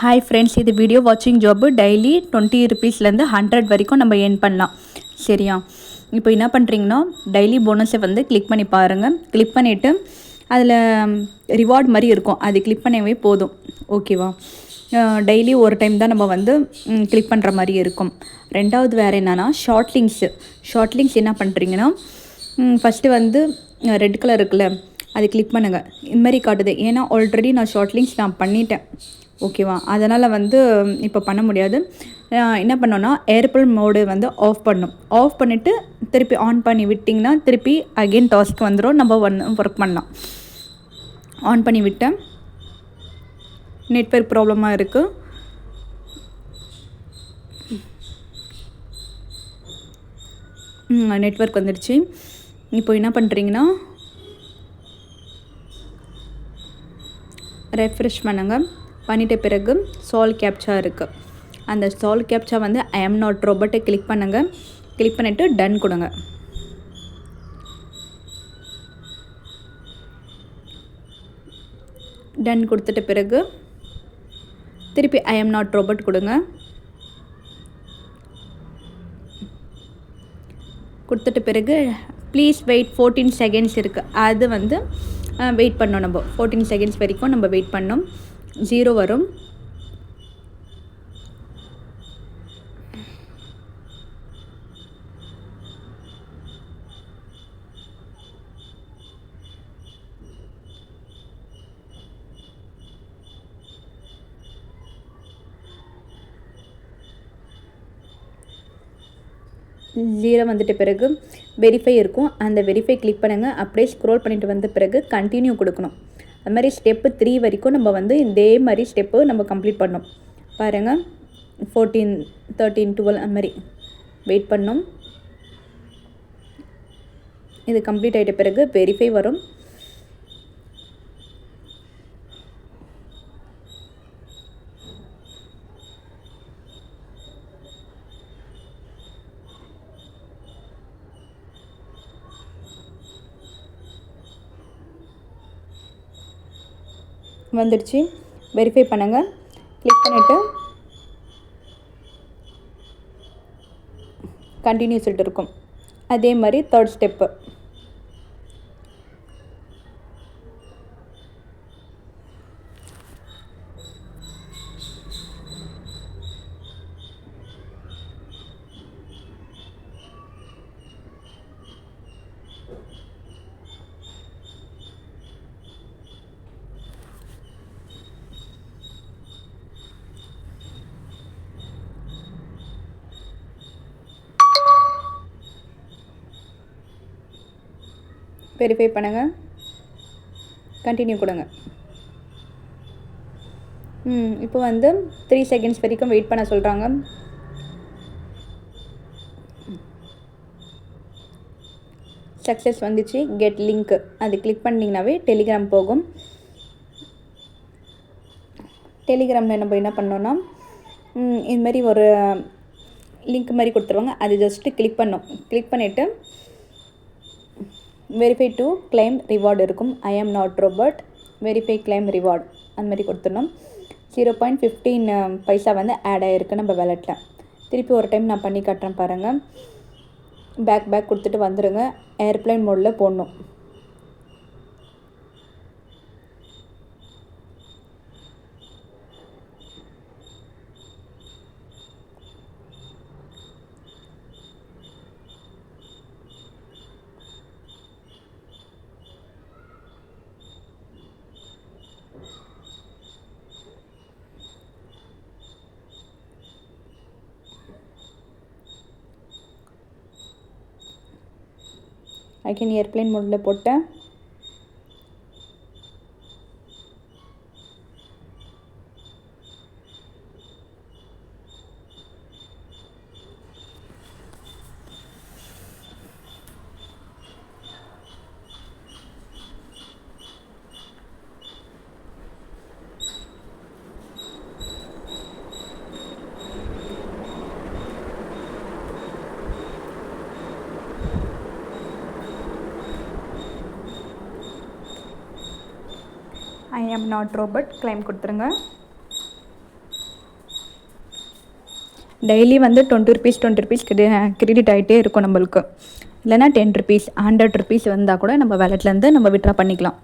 Hi friends, இது video வாட்சிங் job. Daily 20 ருபீஸ்லேருந்து 100 வரைக்கும் நம்ம ஏர்ன் பண்ணலாம். சரியா? இப்போ என்ன பண்ணுறீங்கன்னா, டெய்லி போனஸை வந்து கிளிக் பண்ணி பாருங்கள். கிளிக் பண்ணிவிட்டு அதில் ரிவார்ட் மாதிரி இருக்கும், அது கிளிக் பண்ணவே போதும். ஓகேவா? டெய்லி ஒரு டைம் தான் நம்ம வந்து கிளிக் பண்ணுற மாதிரி இருக்கும். ரெண்டாவது வேறு என்னென்னா ஷார்ட் லிங்க்ஸ் என்ன பண்ணுறீங்கன்னா, ஃபஸ்ட்டு வந்து ரெட் கலர் இருக்குல்ல, அது கிளிக் பண்ணுங்கள். இதுமாதிரி காட்டுது. ஏன்னா ஆல்ரெடி நான் ஷார்ட் லிங்க்ஸ் பண்ணிட்டேன். ஓகேவா? அதனால் வந்து இப்போ பண்ண முடியாது. என்ன பண்ணோன்னா ஏர்ப்ளேன் மோடு வந்து ஆஃப் பண்ணிவிட்டு திருப்பி ஆன் பண்ணி விட்டிங்கன்னா திருப்பி அகெயின் டாஸ்க் வந்துடும். நம்ம ஒர்க் பண்ணலாம். ஆன் பண்ணி விட்டேன். நெட்வொர்க் ப்ராப்ளமாக இருக்குது. நெட்வொர்க் வந்துடுச்சு. இப்போ என்ன பண்ணுறீங்கன்னா, ரெஃப்ரெஷ் பண்ணுங்கள். பண்ணிட்ட பிறகு சால்வ் கேப்சா இருக்குது. அந்த சால்வ் கேப்சா வந்து ஐ ஆம் நாட் ரோபோட்டை கிளிக் பண்ணுங்கள். கிளிக் பண்ணிவிட்டு டன் கொடுங்க. டன் கொடுத்துட்ட பிறகு திருப்பி ஐ ஆம் நாட் ரோபோட் கொடுங்க. கொடுத்துட்ட பிறகு ப்ளீஸ் வெயிட் 14 செகண்ட்ஸ் இருக்குது, அது வந்து வெயிட் பண்ணோம். நம்ம 14 செகண்ட்ஸ் வரைக்கும் நம்ம வெயிட் பண்ணோம். 0 வரும். ஜீரோ வந்துட்ட பிறகு வெரிஃபை இருக்கும். அந்த வெரிஃபை கிளிக் பண்ணுங்கள். அப்படியே ஸ்க்ரோல் பண்ணிட்டு வந்த பிறகு கண்டினியூ கொடுக்கணும். அது மாதிரி ஸ்டெப்பு 3 வரைக்கும் நம்ம வந்து இதே மாதிரி ஸ்டெப்பு நம்ம கம்ப்ளீட் பண்ணோம். பாருங்கள், 14, 13, 12 அந்த மாதிரி வெயிட் பண்ணோம். இது கம்ப்ளீட் ஆகிட்ட பிறகு வெரிஃபை வரும். வந்துடுச்சு. வெரிஃபை பண்ணுங்கள். கிளிக் பண்ணிவிட்டு கண்டினியூ சொல்லிட்டு இருக்கும். அதே மாதிரி தேர்ட் ஸ்டெப்பு வெரிஃபை பண்ணுங்கள். கண்டினியூ கொடுங்க. இப்போ வந்து 3 செகண்ட்ஸ் வரைக்கும் வெயிட் பண்ண சொல்கிறாங்க. சக்ஸஸ் வந்துச்சு. கெட் லிங்க் அது கிளிக் பண்ணிங்கனாவே டெலிகிராம் போகும். டெலிகிராமில் நம்ம என்ன பண்ணோன்னா, இதுமாதிரி ஒரு லிங்க் மாதிரி கொடுத்துருவாங்க. அது ஜஸ்ட்டு கிளிக் பண்ணோம். கிளிக் பண்ணிவிட்டு வெரிஃபை டு கிளைம் ரிவார்டு இருக்கும். I am not robot verify claim reward அந்த மாதிரி கொடுத்துடணும். 0.15 பைசா வந்து ஆட் ஆகிருக்கு நம்ம வேலெட்டில். திருப்பி ஒரு டைம் நான் பண்ணி காட்டுறேன் பாருங்கள். பேக் கொடுத்துட்டு வந்துடுங்க. ஏர்ப்ளைன் மோடில் போடணும். அகைன் ஏர்ப்ளைன் மோடில் போட்டேன். ஐ ஆம் நாட் ரோபோட் கிளைம் கொடுத்துருங்க. டெய்லி வந்து 20 ருபீஸ் 20 ருபீஸ் கிரெடிட் ஆகிட்டே இருக்கும் நம்மளுக்கு. இல்லைனா 10 ருபீஸ் 100 ருபீஸ் வந்தால் கூட நம்ம வேலெட்லேருந்து நம்ம விட்ரா பண்ணிக்கலாம்.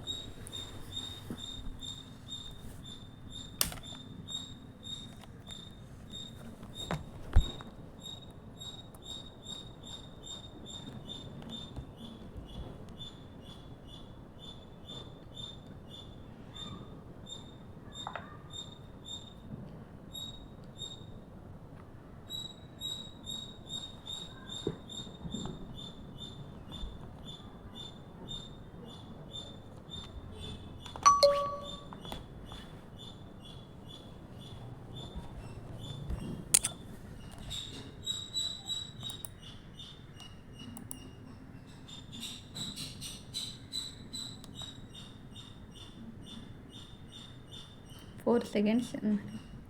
ஃபோர் செகண்ட்ஸ்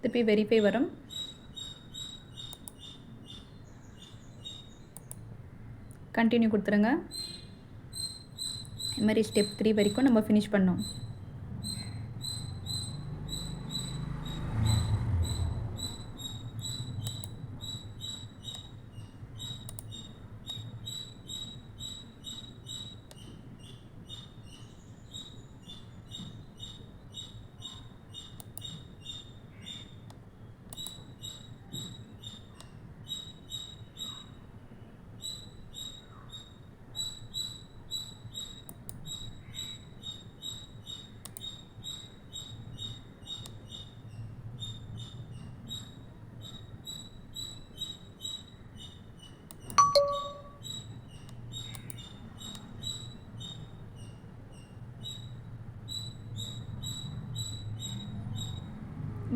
திருப்பி வெரிஃபை வரும். கண்டினியூ கொடுத்துருங்க. இது மாதிரி ஸ்டெப் 3 வரைக்கும் நம்ம ஃபினிஷ் பண்ணோம்.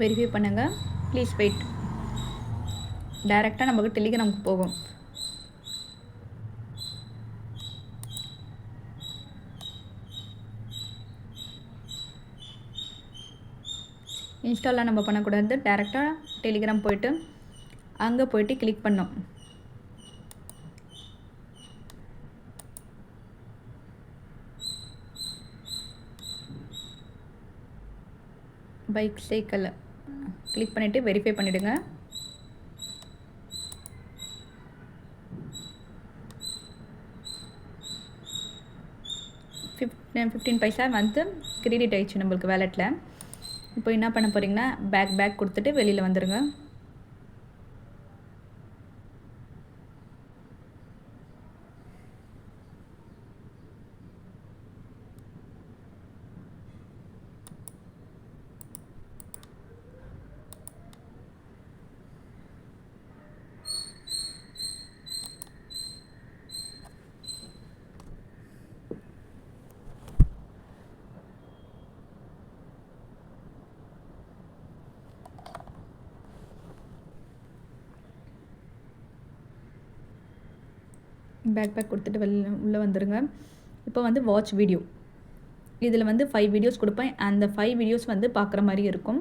வெரிஃபை பண்ணுங்கள். Please wait. டைரெக்டாக நமக்கு டெலிகிராமுக்கு போகும். இன்ஸ்டால்லாம் நம்ம பண்ணக்கூடாது. டைரெக்டாக டெலிகிராம் போய்ட்டு அங்கே போய்ட்டு கிளிக் பண்ணோம். பைக் சைக்கிள் கிளிக் பண்ணிவிட்டு வெரிஃபை பண்ணிவிடுங்க. $15 பைசா வந்து கிரெடிட் ஆயிடுச்சு நம்மளுக்கு வேலெட்டில். இப்போ என்ன பண்ண போகிறீங்கன்னா பேக் கொடுத்துட்டு வெளியில் வந்துடுங்க. பேக் கொடுத்துட்டு உள்ளே வந்துடுங்க. இப்போ வந்து வாட்ச் வீடியோ. இதில் வந்து 5 வீடியோஸ் கொடுப்பேன். அந்த 5 வீடியோஸ் வந்து பார்க்குற மாதிரி இருக்கும்.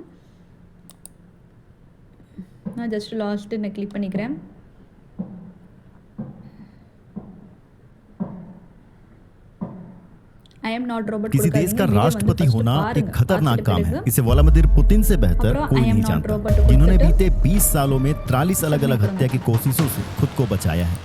நான் ஜஸ்ட் லாஸ்ட்டு நான் கிளிக் பண்ணிக்கிறேன். किसी देश का राष्ट्रपति होना एक खतरनाक काम है. इसे व्लादिमीर पुतिन से बेहतर कोई नहीं जानता, जिन्होंने बीते 20 सालों में 43 अलग-अलग हत्या की कोशिशों से खुद को बचाया है.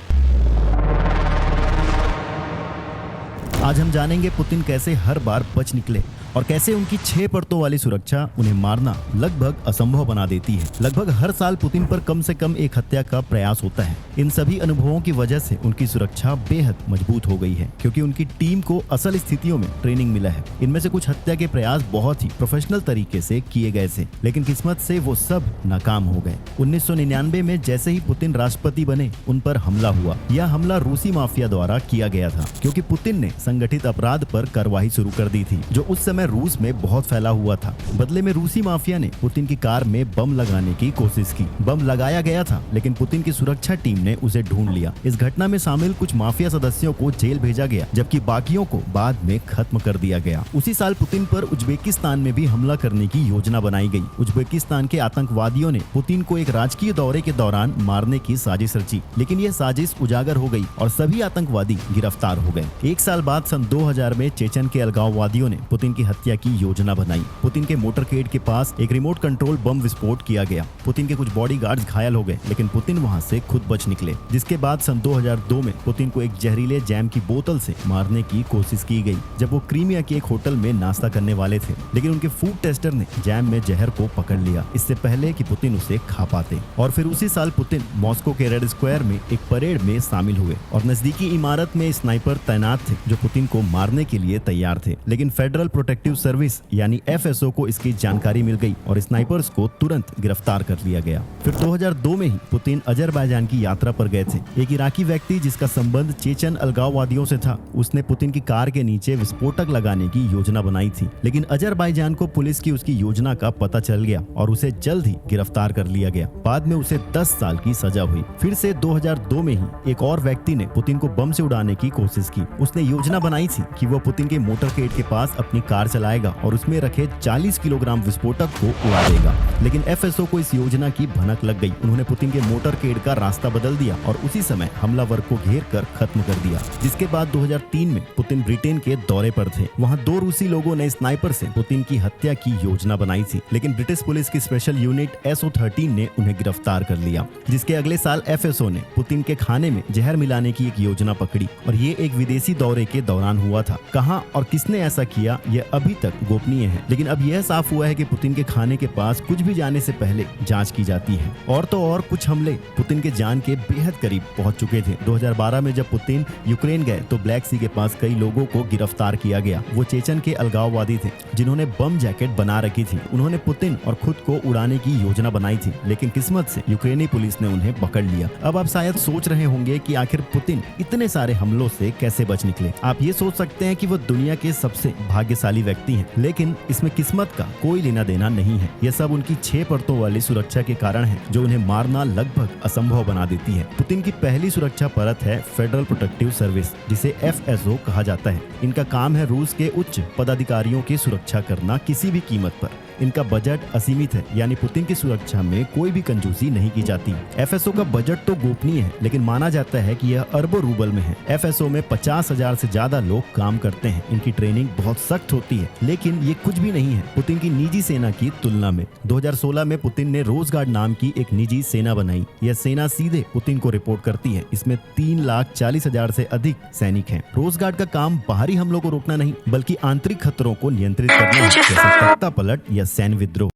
आज हम जानेंगे पुतिन कैसे हर बार बच निकले और कैसे उनकी 6 परतों वाली सुरक्षा उन्हें मारना लगभग असंभव बना देती है. लगभग हर साल पुतिन पर कम से कम एक हत्या का प्रयास होता है. इन सभी अनुभवों की वजह से उनकी सुरक्षा बेहद मजबूत हो गई है, क्योंकि उनकी टीम को असल स्थितियों में ट्रेनिंग मिला है. इनमें से कुछ हत्या के प्रयास बहुत ही प्रोफेशनल तरीके से किए गए थे, लेकिन किस्मत से वो सब नाकाम हो गए. 1999 में जैसे ही पुतिन राष्ट्रपति बने, उन पर हमला हुआ. यह हमला रूसी माफिया द्वारा किया गया था, क्योंकि पुतिन ने संगठित अपराध पर कार्यवाही शुरू कर दी थी, जो उस समय रूस में बहुत फैला हुआ था. बदले में रूसी माफिया ने पुतिन की कार में बम लगाने की कोशिश की. बम लगाया गया था, लेकिन पुतिन की सुरक्षा टीम ने उसे ढूंढ लिया. इस घटना में शामिल कुछ माफिया सदस्यों को जेल भेजा गया, जबकि बाकियों को बाद में खत्म कर दिया गया. उसी साल पुतिन पर उज्बेकिस्तान में भी हमला करने की योजना बनाई गई. उज्बेकिस्तान के आतंकवादियों ने पुतिन को एक राजकीय दौरे के दौरान मारने की साजिश रची, लेकिन यह साजिश उजागर हो गई और सभी आतंकवादी गिरफ्तार हो गए. एक साल बाद सन 2000 में चेचन के अलगाववादियों ने पुतिन की हत्या की योजना बनाई। पुतिन के मोटरकेड के पास एक रिमोट कंट्रोल बम विस्फोट किया गया। पुतिन के कुछ बॉडीगार्ड्स घायल हो गए, लेकिन पुतिन वहां से खुद बच निकले। जिसके बाद सन 2002 में पुतिन को एक जहरीले जैम की बोतल से मारने की कोशिश की गई, जब वो क्रीमिया के एक होटल में नाश्ता करने वाले थे। लेकिन उनके फूड टेस्टर ने जैम में जहर को पकड़ लिया, इससे पहले कि पुतिन उसे खा पाते। और फिर उसी साल पुतिन मॉस्को के रेड स्क्वायर में एक परेड में शामिल हुए और नजदीकी इमारत में स्नाइपर तैनात थे जो पुतिन को मारने के लिए तैयार थे। लेकिन फेडरल प्रोटेक्टिव सर्विस यानी FSO को इसकी जानकारी मिल गई और स्नाइपर्स को तुरंत गिरफ्तार कर लिया गया। फिर 2002 में ही पुतिन अजरबैजान की यात्रा पर गए थे। एक इराकी व्यक्ति जिसका संबंध चेचन अलगाववादियों से था, उसने पुतिन की कार के नीचे विस्फोटक लगाने की योजना बनाई थी। लेकिन अजरबैजान को पुलिस की उसकी योजना का पता चल गया और उसे जल्द ही गिरफ्तार कर लिया गया। बाद में उसे 10 साल की सजा हुई। फिर से 2002 में ही एक और व्यक्ति ने पुतिन को बम से उड़ाने की कोशिश की। उसने योजना बनाई थी कि वो पुतिन के मोटरकेड के पास अपनी कार चलाएगा और उसमें रखे 40 किलोग्राम विस्फोटक को उड़ा देगा। लेकिन FSO को इस योजना की भनक लग गई। उन्होंने पुतिन के मोटरकेड का रास्ता बदल दिया और उसी समय हमलावर को घेर कर खत्म कर दिया। जिसके बाद 2003 में पुतिन ब्रिटेन के दौरे पर थे। वहाँ 2 रूसी लोगों ने स्नाइपर से पुतिन की हत्या की योजना बनाई थी, लेकिन ब्रिटिश पुलिस की स्पेशल यूनिट SO13 ने उन्हें गिरफ्तार कर लिया। जिसके अगले साल FSO ने पुतिन के खाने में जहर मिलाने की एक योजना पकड़ी और ये एक विदेशी दौरे के दौरान हुआ था। कहाँ और किसने ऐसा किया यह अभी तक गोपनीय है, लेकिन अब यह साफ हुआ है कि पुतिन के खाने के पास कुछ भी जाने से पहले जांच की जाती है। और तो और कुछ हमले पुतिन के जान के बेहद करीब पहुंच चुके थे। 2012 में जब पुतिन यूक्रेन गए तो ब्लैक सी के पास कई लोगों को गिरफ्तार किया गया। वो चेचन के अलगाववादी थे जिन्होंने बम जैकेट बना रखी थी। उन्होंने पुतिन और खुद को उड़ाने की योजना बनाई थी, लेकिन किस्मत से यूक्रेनी पुलिस ने उन्हें पकड़ लिया। अब आप शायद सोच रहे होंगे कि आखिर पुतिन इतने सारे हमलों से कैसे बच निकले। आप ये सोच सकते हैं कि वो दुनिया के सबसे भाग्यशाली व्यक्ति हैं, लेकिन इसमें किस्मत का कोई लेना देना नहीं है। यह सब उनकी 6 परतों वाली सुरक्षा के कारण है, जो उन्हें मारना लगभग असंभव बना देती है। पुतिन की पहली सुरक्षा परत है फेडरल प्रोटेक्टिव सर्विस, जिसे FSO कहा जाता है। इनका काम है रूस के उच्च पदाधिकारियों की सुरक्षा करना किसी भी कीमत पर। इनका बजट असीमित है, यानी पुतिन की सुरक्षा में कोई भी कंजूसी नहीं की जाती। FSO का बजट तो गोपनीय है, लेकिन माना जाता है कि यह अरबों रूबल में है। FSO में 50,000 से ज्यादा लोग काम करते हैं। इनकी ट्रेनिंग बहुत सख्त होती है, लेकिन ये कुछ भी नहीं है पुतिन की निजी सेना की तुलना में। 2016 में पुतिन ने रोज गार्ड नाम की एक निजी सेना बनाई। यह सेना सीधे पुतिन को रिपोर्ट करती है। इसमें 3,40,000 से अधिक सैनिक हैं। रोज गार्ड का काम बाहरी हमलों को रोकना नहीं, बल्कि आंतरिक खतरों को नियंत्रित करना है, जैसे तख्ता पलट या सैन्य विद्रोह।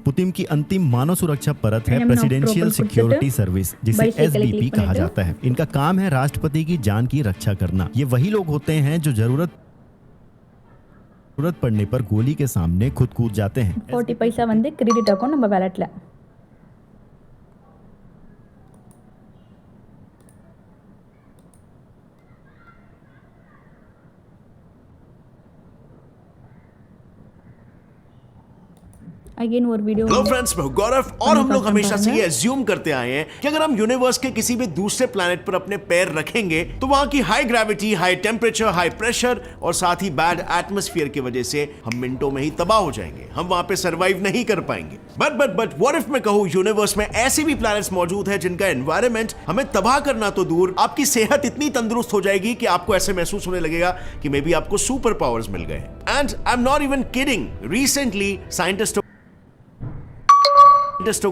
पुतिन की अंतिम मानव सुरक्षा परत है प्रेसिडेंशियल सिक्योरिटी सर्विस, जिसे SDP कहा जाता है। इनका काम है राष्ट्रपति की जान की रक्षा करना। ये वही लोग होते हैं जो जरूरत पड़ने पर गोली के सामने खुद कूद जाते हैं। 40 पैसा வந்து கிரெடிட் ஆகும் நம்ம வாலெட்ல। अगेन और वीडियो। हेलो फ्रेंड्स, मैं गौरव और हम लोग हमेशा से ये अज्यूम करते आए हैं कि अगर हम यूनिवर्स के किसी भी दूसरे प्लैनेट पर अपने पैर रखेंगे तो वहां की high gravity, high temperature, high pressure और साथ ही बैड एटमॉस्फेयर की वजह से हम मिनटों में ही तबाह हो जाएंगे। हम वहां पे सरवाइव नहीं कर पाएंगे। बट व्हाट इफ मैं कहूं यूनिवर्स में ऐसे भी प्लैनेट्स मौजूद हैं जिनका एनवायरनमेंट हमें तबाह करना तो दूर, आपकी सेहत इतनी तंदुरुस्त हो जाएगी कि आपको ऐसे महसूस होने लगेगा कि मे बी आपको सुपर पावर्स मिल गए। And I am not even kidding, recently साइंटिस्टों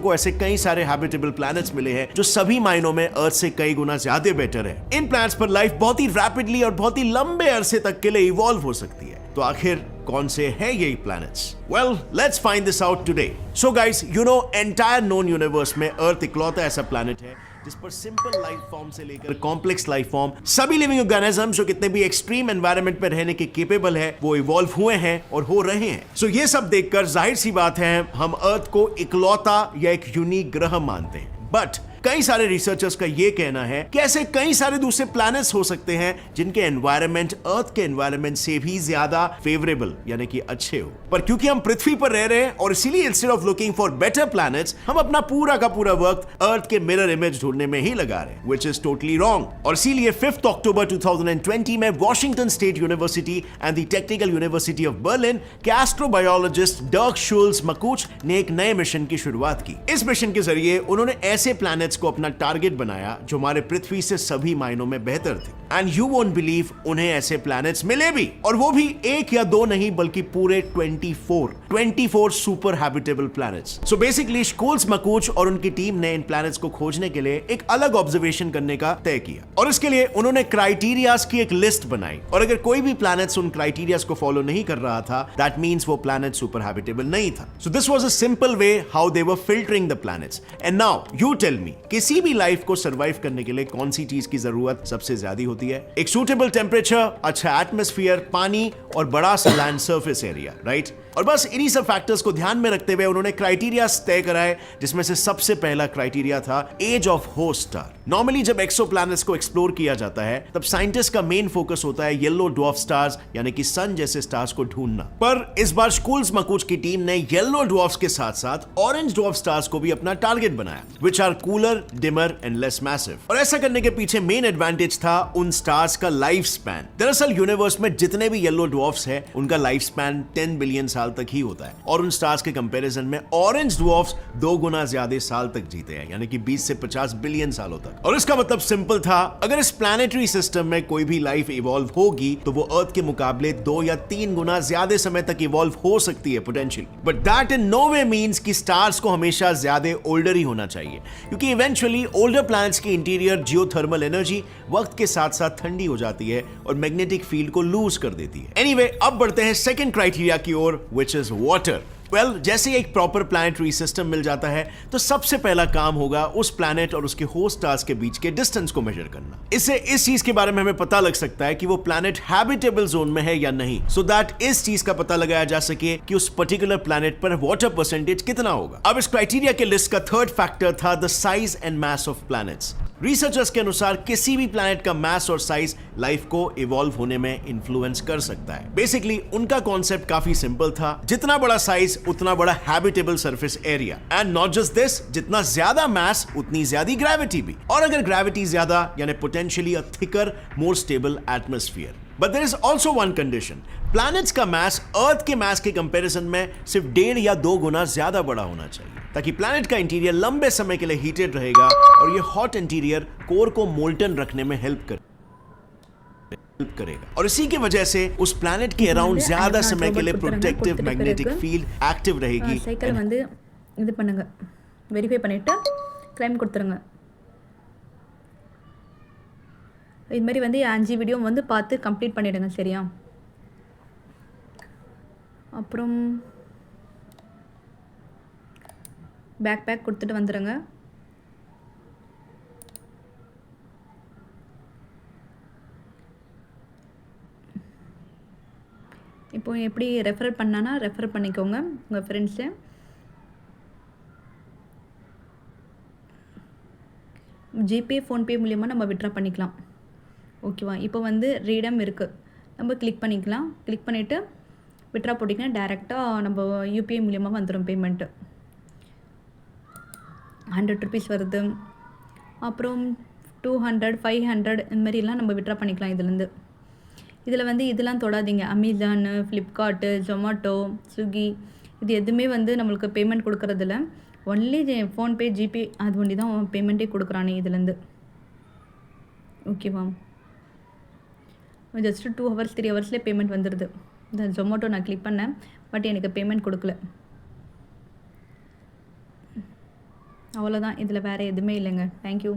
को ऐसे कई सारे हैबिटेबल प्लैनेट्स मिले हैं जो सभी मायनों में अर्थ से कई गुना ज्यादा बेटर है। इन प्लैनेट्स पर लाइफ बहुत ही रैपिडली और बहुत ही लंबे अरसे तक के लिए इवॉल्व हो सकती है। तो आखिर कौन से हैं यही planets? Well, let's find this out today. So guys, you know entire known universe में अर्थ इकलौता ऐसा प्लैनेट है जिस पर सिंपल लाइफ फॉर्म से लेकर कॉम्प्लेक्स लाइफ फॉर्म, सभी लिविंग ऑर्गेनिज्म जो कितने भी एक्सट्रीम एनवायरनमेंट में रहने के केपेबल है, वो इवॉल्व हुए हैं और हो रहे हैं। सो ये सब देखकर जाहिर सी बात है हम अर्थ को इकलौता या एक यूनिक ग्रह मानते हैं। बट कई सारे रिसर्चर्स का यह कहना है कि ऐसे कई सारे दूसरे प्लैनेट्स हो सकते हैं जिनके एनवायरनमेंट अर्थ के एनवायरनमेंट से भी ज्यादा फेवरेबल यानी कि अच्छे हो। पर क्योंकि हम पृथ्वी पर रह रहे हैं और इसीलिए instead of looking for better planets हम अपना पूरा का पूरा वक्त अर्थ के मिरर इमेज ढूंढने में ही लगा रहे हैं, व्हिच इज टोटली रॉन्ग। और इसीलिए 5 अक्टूबर 2020 में Washington state university and the technical university of Berlin के एस्ट्रोबायोलॉजिस्ट डर्क शुल्स मकूच ने एक नए मिशन की शुरुआत की। इस मिशन के जरिए उन्होंने ऐसे प्लैनेट्स को अपना टारगेट बनाया जो हमारे पृथ्वी से सभी मायनों में बेहतर थे। एंड यू वोंट बिलीव उन्हें ऐसे प्लैनेट्स मिले भी, और वो भी एक या दो नहीं बल्कि पूरे 24 super habitable planets. So basically Schulze Makuch और उनकी टीम ने इन प्लैनेट्स को खोजने के लिए एक अलग ऑब्जर्वेशन करने का तय किया, और इसके लिए उन्होंने क्राइटेरियाज की एक लिस्ट बनाई, और अगर कोई भी प्लैनेट्स उन क्राइटेरियाज को फॉलो नहीं कर रहा था, दैट मींस वो प्लैनेट सुपर हैबिटेबल नहीं था। So this was a simple way how they were filtering the planets. And now you tell me, किसी भी लाइफ को सर्वाइव करने के लिए कौन सी चीज की जरूरत सबसे ज्यादा होती है? एक सूटेबल टेम्परेचर, अच्छा एटमॉस्फेयर, पानी और बड़ा सा लैंड सरफेस एरिया, राइट? और बस इन्हीं सब फैक्टर्स को ध्यान में रखते हुए उन्होंने क्राइटेरिया तय कराए, जिसमें से सबसे पहला क्राइटेरिया था age of host star. Normally जब एक्सोप्लैनेट्स को एक्सप्लोर किया जाता है तब साइंटिस्ट का मेन फोकस होता है येलो ड्वार्फ स्टार्स यानी कि सन जैसे स्टार्स को ढूंढना, पर इस बार स्कूल्स मकूच की टीम ने येलो ड्वार्फ्स के साथ साथ ऑरेंज ड्वार्फ स्टार्स को भी अपना टारगेट बनाया, which are cooler, dimmer and less massive. और ऐसा करने के पीछे मेन एडवांटेज था उन स्टार्स का लाइफ स्पैन। दरअसल यूनिवर्स में जितने भी येलो ड्वार्फ्स हैं उनका लाइफ स्पैन 10 बिलियन साल तक ही होता है, और उन स्टार्स के कंपैरिजन में ऑरेंज ड्वार्फ्स 2 गुना ज्यादा साल तक जीते हैं, यानी कि 20 से 50 बिलियन सालों तक। और इसका मतलब सिंपल था, अगर इस प्लैनेटरी सिस्टम में कोई भी लाइफ इवॉल्व होगी तो वो अर्थ के मुकाबले 2 या 3 गुना ज्यादा समय तक इवॉल्व हो सकती है potentially. But that in no way means कि स्टार्स को हमेशा ज्यादा ओल्डर ही होना चाहिए, क्योंकि इवेंचुअली ओल्डर प्लैनेट्स की इंटीरियर जियोथर्मल एनर्जी वक्त के साथ साथ ठंडी हो जाती है और मैग्नेटिक फील्ड को लूज कर देती है। एनीवे, अब बढ़ते हैं सेकंड क्राइटेरिया की ओर, व्हिच इज वाटर। वेल, जैसे एक प्रॉपर प्लैनेटरी सिस्टम मिल जाता है तो सबसे पहला काम होगा उस प्लैनेट और उसके होस्ट स्टार्स के बीच के डिस्टेंस को मेजर करना। इससे इस चीज के बारे में हमें पता लग सकता है कि वो प्लैनेट हैबिटेबल जोन में है या नहीं, सो दैट इस चीज का पता लगाया जा सके कि उस पर्टिकुलर प्लैनेट पर वाटर परसेंटेज कितना होगा। अब इस क्राइटेरिया के लिस्ट का थर्ड फैक्टर था the size and mass of planets. Researchers के अनुसार किसी भी प्लैनेट का मास और साइज लाइफ को इवॉल्व होने में इन्फ्लुएंस कर सकता है। बेसिकली उनका कॉन्सेप्ट काफी सिंपल था, जितना बड़ा साइज उतना बड़ा habitable surface area, and not just this, जितना ज्यादा मास उतनी ज्यादा ग्रेविटी भी, और अगर ग्रेविटी ज्यादा यानी potentially a thicker more stable atmosphere. But there is also one condition, planets का मास अर्थ के मास के कंपैरिजन में सिर्फ 1.5 या 2 गुना ज्यादा बड़ा होना चाहिए, ताकि प्लैनेट का इंटीरियर लंबे समय के लिए हीटेड रहेगा और ये हॉट इंटीरियर कोर को मोल्टन रखने में हेल्प करेगा, और इसी की वजह से उस प्लैनेट के अराउंड ज्यादा समय के लिए प्रोटेक्टिव मैग्नेटिक फील्ड एक्टिव रहेगी। சைக்கிள் வந்து இது பண்ணுங்க, வெரிஃபை பண்ணிவிட்டு கிளைம் கொடுத்துருங்க. இது மாதிரி வந்து 5 வீடியோ வந்து பார்த்து கம்ப்ளீட் பண்ணிவிடுங்க, சரியா? அப்புறம் பேக் கொடுத்துட்டு வந்துடுங்க. இப்போ எப்படி ரெஃபர் பண்ணானா ரெஃபர் பண்ணிக்கோங்க உங்கள் ஃப்ரெண்ட்ஸு. ஜிபே ஃபோன்பே மூலிமா நம்ம விட்ரா பண்ணிக்கலாம், ஓகேவா? இப்போ வந்து ரீடம் இருக்குது, நம்ம கிளிக் பண்ணிக்கலாம். கிளிக் பண்ணிவிட்டு விட்ரா போட்டிங்கன்னா டேரெக்டாக நம்ம யூபிஐ மூலிமா வந்துடும் பேமெண்ட்டு. 100 ருபீஸ் வருது, அப்புறம் 200 500 இந்த மாதிரிலாம் நம்ம விட்ரா பண்ணிக்கலாம் இதுலேருந்து. இதில் வந்து இதெல்லாம் தொடாதீங்க, அமேசானு, ஃப்ளிப்கார்ட்டு, ஜொமேட்டோ, ஸ்விக்கி, இது எதுவுமே வந்து நம்மளுக்கு பேமெண்ட் கொடுக்குறதில்ல. ஒன்லி ஃபோன்பே ஜிபே அது ஒண்டி தான் பேமெண்ட்டே கொடுக்குறானே இதுலேருந்து, ஓகேவா? ஜஸ்ட்டு 2 ஹவர்ஸ் 3 ஹவர்ஸ்லேயே பேமெண்ட் வந்துடுது. இந்த ஜொமேட்டோ நான் கிளிக் பண்ணேன், பட் எனக்கு பேமெண்ட் கொடுக்கல. அவ்வளோதான், இதில் வேறு எதுவுமே இல்லைங்க. தேங்க்யூ.